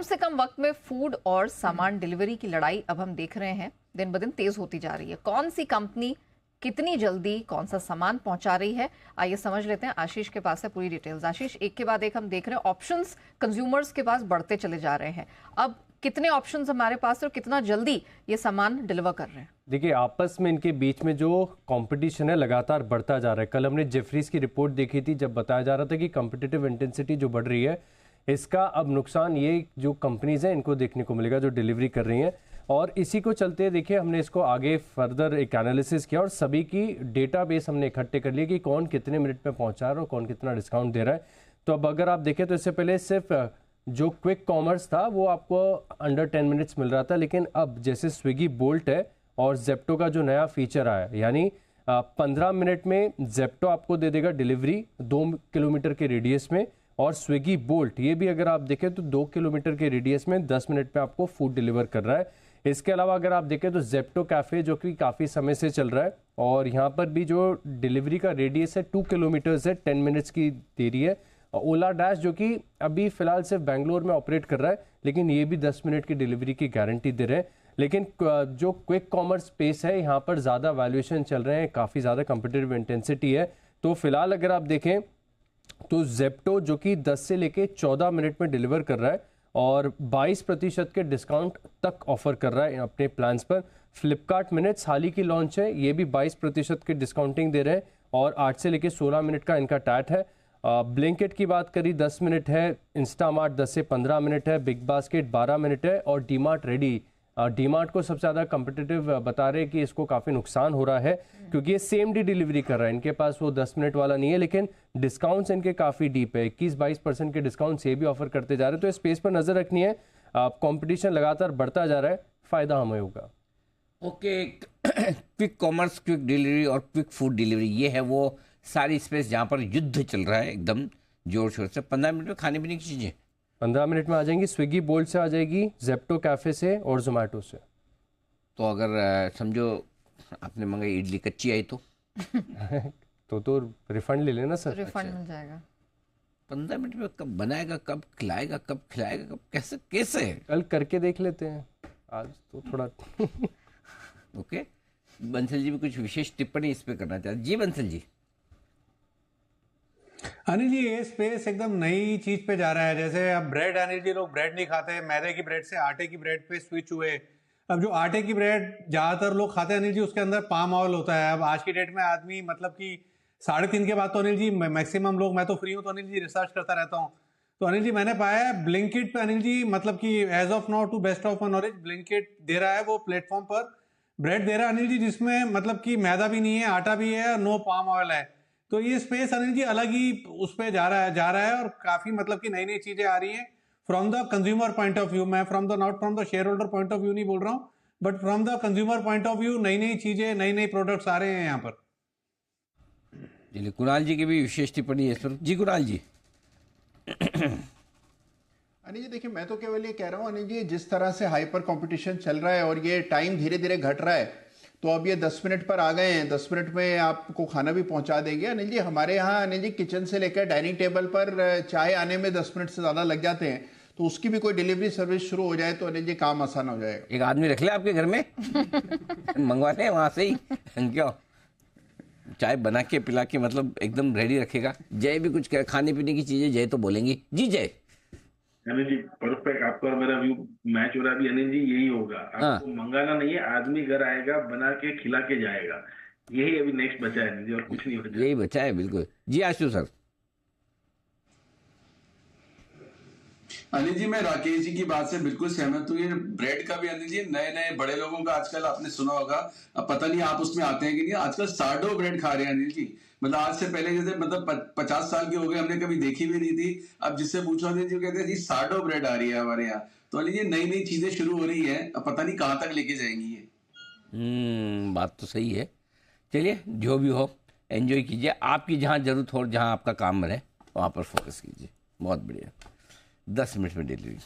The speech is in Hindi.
कम से कम वक्त में फूड और सामान डिलीवरी की लड़ाई अब हम देख रहे हैं दिन ब दिन तेज होती जा रही है। कौन सी कंपनी कितनी जल्दी कौन सा सामान पहुंचा रही है, आइए समझ लेते हैं। आशीष के पास है पूरी डिटेल्स। आशीष, एक के बाद एक हम देख रहे हैं ऑप्शंस कंज्यूमर्स के पास बढ़ते चले जा रहे हैं। अब कितने ऑप्शंस हमारे पास है और कितना जल्दी ये सामान डिलीवर कर रहे हैं? देखिए, आपस में इनके बीच में जो कंपटीशन है लगातार बढ़ता जा रहा है। कल हमने जेफरीज की रिपोर्ट देखी थी, जब बताया जा रहा था कि कॉम्पिटिटिव इंटेंसिटी जो बढ़ रही है, इसका अब नुकसान ये जो कंपनीज हैं इनको देखने को मिलेगा जो डिलीवरी कर रही हैं। और इसी को चलते देखिए हमने इसको आगे फर्दर एक एनालिसिस किया और सभी की डेटाबेस हमने इकट्ठे कर लिए कि कौन कितने मिनट में पहुंचा रहा है और कौन कितना डिस्काउंट दे रहा है। तो अब अगर आप देखें तो इससे पहले सिर्फ जो क्विक कॉमर्स था वो आपको अंडर 10 मिनट्स मिल रहा था, लेकिन अब जैसे स्विगी बोल्ट है और जेप्टो का जो नया फीचर आया, यानी 15 मिनट में जेप्टो आपको दे देगा डिलीवरी 2 किलोमीटर के रेडियस में, और स्विगी बोल्ट ये भी अगर आप देखें तो 2 किलोमीटर के रेडियस में 10 मिनट में आपको फूड डिलीवर कर रहा है। इसके अलावा अगर आप देखें तो जेप्टो कैफ़े जो कि काफ़ी समय से चल रहा है और यहाँ पर भी जो डिलीवरी का रेडियस है 2 किलोमीटर है, 10 मिनट्स की देरी है। ओला डैश जो कि अभी फ़िलहाल सिर्फ बेंगलोर में ऑपरेट कर रहा है, लेकिन ये भी 10 मिनट की डिलीवरी की गारंटी दे रहे हैं। लेकिन जो क्विक कॉमर्स स्पेस है यहाँ पर ज़्यादा वैल्यूएशन चल रहे हैं, काफ़ी ज़्यादा कॉम्पिटिटिव इंटेंसिटी है। तो फिलहाल अगर आप देखें तो जेप्टो जो कि 10 से लेके 14 मिनट में डिलीवर कर रहा है और 22% के डिस्काउंट तक ऑफर कर रहा है अपने प्लान्स पर। फ्लिपकार्ट मिनट्स हाल ही की लॉन्च है, ये भी 22% के डिस्काउंटिंग दे रहे हैं और 8 से लेके 16 मिनट का इनका टैट है। ब्लिंकिट की बात करी 10 मिनट है, इंस्टामार्ट 10 से 15 मिनट है, बिग बास्केट 12 मिनट है और डीमार्ट रेडी। डीमार्ट को सबसे ज़्यादा कंपिटिटिव बता रहे हैं कि इसको काफ़ी नुकसान हो रहा है क्योंकि ये सेम डे डिलीवरी कर रहा है। इनके पास वो 10 मिनट वाला नहीं है, लेकिन डिस्काउंट्स इनके काफ़ी डीप है, 21-22% के डिस्काउंट्स ये भी ऑफर करते जा रहे हैं। तो इस स्पेस पर नज़र रखनी है, कंपटीशन लगातार बढ़ता जा रहा है, फ़ायदा हमें होगा। Okay, quick commerce, quick delivery और क्विक फूड डिलीवरी, ये है वो सारी स्पेस जहाँ पर युद्ध चल रहा है एकदम जोर शोर से। 15 मिनट में खाने पीने की चीज़ें 15 मिनट में आ जाएंगी। स्विगी बोल्ट से आ जाएगी, जेप्टो कैफ़े से और जोमेटो से। तो अगर समझो आपने मंगाई इडली कच्ची आई तो तो रिफंड ले लेना सर। रिफंड मिल जाएगा। 15 मिनट में कब बनाएगा, कब खिलाएगा, कब खिलाएगा, कब कैसे कैसे? कल करके देख लेते हैं, आज तो थोड़ा ओके, बंसल जी भी कुछ विशेष टिप्पणी इस पे करना चाहते? जी बंसल जी। अनिल जी, ये स्पेस एकदम नई चीज पे जा रहा है। जैसे अब ब्रेड, अनिल जी लोग ब्रेड नहीं खाते, मैदे की ब्रेड से आटे की ब्रेड पे स्विच हुए। अब जो आटे की ब्रेड ज्यादातर लोग खाते हैं अनिल जी, उसके अंदर पाम ऑयल होता है। अब आज की डेट में आदमी मतलब कि 3:30 के बाद तो अनिल जी मैक्सिमम लोग, मैं तो फ्री हूँ तो अनिल जी रिसर्च करता रहता हूँ, तो अनिल जी मैंने पाया है ब्लिंकिट पे अनिल जी, मतलब कि as of now to best of my knowledge Blinkit दे रहा है वो प्लेटफॉर्म पर ब्रेड दे रहा है अनिल जी, जिसमें मतलब कि मैदा भी नहीं है, आटा भी है, नो पाम ऑयल है। तो ये स्पेस अनिल जी अलग ही उस पे जा रहा है और काफी मतलब कि नई नई चीजें आ रही हैं from the consumer point of view. मैं not from the shareholder point of view नहीं बोल रहा हूँ, but from the consumer point of view नई नई चीजें, नई नई प्रोडक्ट्स आ रहे हैं यहाँ पर। चलिए, कुणाल जी की भी विशेष टिप्पणी है इस पर। जी कुणाल जी। अनिल जी देखिए, मैं तो केवल ये कह रहा हूँ अनिल जी, जिस तरह से हाइपर कंपटीशन चल रहा है और ये टाइम धीरे धीरे घट रहा है, तो अब ये 10 मिनट पर आ गए हैं, 10 मिनट में आपको खाना भी पहुंचा देंगे। अनिल जी हमारे यहाँ अनिल जी किचन से लेकर डाइनिंग टेबल पर चाय आने में 10 मिनट से ज़्यादा लग जाते हैं, तो उसकी भी कोई डिलीवरी सर्विस शुरू हो जाए तो अनिल जी काम आसान हो जाएगा। एक आदमी रख ले आपके घर में मंगवा ले वहाँ से ही क्यों, चाय बना के पिला के मतलब एकदम रेडी रखेगा। जय भी कुछ खाने पीने की चीज़ें जय तो बोलेंगी। जी जय। अनिल जी परफेक्ट, आपका और मेरा व्यू मैच हो रहा है अभी अनिल जी, यही होगा। आपको मंगाना नहीं है, आदमी घर आएगा, बना के खिला के जाएगा। यही अभी नेक्स्ट बचा है अनिल जी, और कुछ नहीं बचा। यही बचा है बिल्कुल। जी आशु सर। अनिल जी, मैं राकेश जी की बात से बिल्कुल सहमत हूँ। ये ब्रेड का भी अनिल जी, नए नए बड़े लोगों का आजकल आपने सुना होगा, अब पता नहीं आप उसमें आते हैं कि नहीं, आजकल सार्डो ब्रेड खा रहे हैं अनिल जी। मतलब आज से पहले जैसे मतलब 50 साल के हो गए, हमने कभी देखी भी नहीं थी। अब जिससे पूछो अनिल जी, कहते हैं जी सार्डो ब्रेड आ रही है हमारे यहाँ। तो अनिल जी नई नई चीजें शुरू हो रही है, अब पता नहीं कहाँ तक लेके जाएंगी ये। बात तो सही है। चलिए, जो भी हो एंजॉय कीजिए, आपकी जहाँ जरूरत हो, जहाँ आपका काम रहे वहाँ पर फोकस कीजिए। बहुत बढ़िया। 10 मिनट में डिलीवरी।